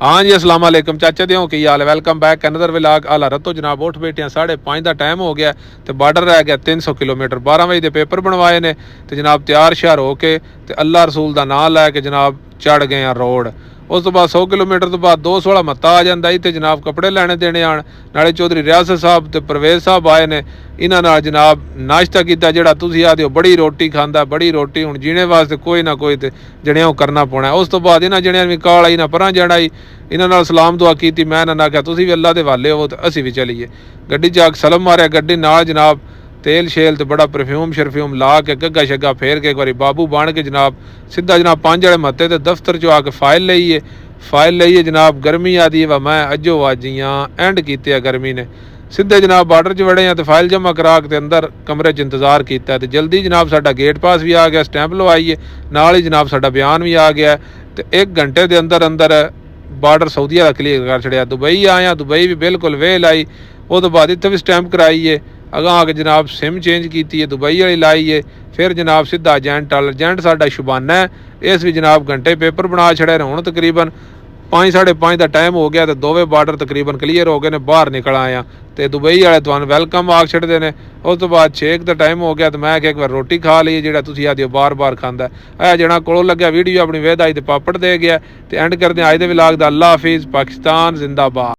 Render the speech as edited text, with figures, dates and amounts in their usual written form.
हाँ जी, अस्सलाम वालेकुम चाचा दियों की हाल है। Welcome back another vlog. आला रतो जनाब उठ बैठे हैं, 5:30 का टाइम हो गया तो बार्डर रह गया 300 किलोमीटर। 12 बजे के पेपर बनवाए ने तो जनाब तैयार श्यार होके तो अल्लाह रसूल का नाम लैके जनाब चढ़ गए हैं रोड। उस तो बाद 100 किलोमीटर तो बाद 216 मत्ता आ जाता ही तो जनाब कपड़े लैने देने आन नाले चौधरी रियासत साहब तो परवेज साहब आए ने। इन्हां नाल जनाब नाश्ता किया जिहड़ा तुसीं आखदे हो बड़ी रोटी खांदा बड़ी रोटी हुण जीने वास्ते कोई ना कोई तो जणियां करना पौना। उस तो बाद इन्हां जणियां भी काल आई ना परां जाना आई, इन्हां नाल सलाम दुआ की। मैं इन्हां ने आख्या तुसीं भी अल्लाह दे हवाले हो तो असीं भी चलीए। गड्डी च आके सलम मारिया, गड्डी नाल जनाब तेल शेल तो बड़ा परफ्यूम शरफ्यूम ला के गग्गा शग्गा फेर के एक बारी बाबू बन के जनाब सीधा जनाब 5 वाले मत्ते ते दफ्तर चो आके फाइल लईए जनाब। गर्मी आदि है मैं अजो अजियाँ एंड किते गर्मी ने सीधे जनाब बार्डर च वड़े हैं तो फाइल जमा करा के अंदर कमरे च इंतजार किया तो जल्दी जनाब साडा गेट पास भी आ गया, स्टैंप लवाइए नाल ही जनाब साडा बयान भी आ गया तो 1 घंटे के अंदर अंदर बार्डर सऊदीया का क्लीयर कर छड़िया। दुबई आया, दुबई भी बिल्कुल वेल आई। उस तो बाद इत्थे भी स्टैंप कराइए, अगां आके जनाब सिम चेंज की है, दुबई वाली लाई है, फिर जनाब सीधा एजेंट साडा शुबाना है। इस भी जनाब घंटे पेपर बना छड़े ने। हुण तकरीबन 5 साढ़े 5 का टाइम हो गया तो दोवें बार्डर तकरीबन क्लीयर हो गए ने, बाहर निकल आया तो दुबई वाले तुहानूं वैलकम आख छड़दे ने। उस तो बाद 6 का टाइम हो गया तो मैं एक बार रोटी खा ली जिहड़ा तुसीं आखदे हो बार बार खांदा है। जना कोलों लग्या वीडियो अपनी वेद आई तो पापड़ दे गया तो एंड करदे अज दे व्लॉग दा। अल्लाह हाफिज़, पाकिस्तान जिंदाबाद।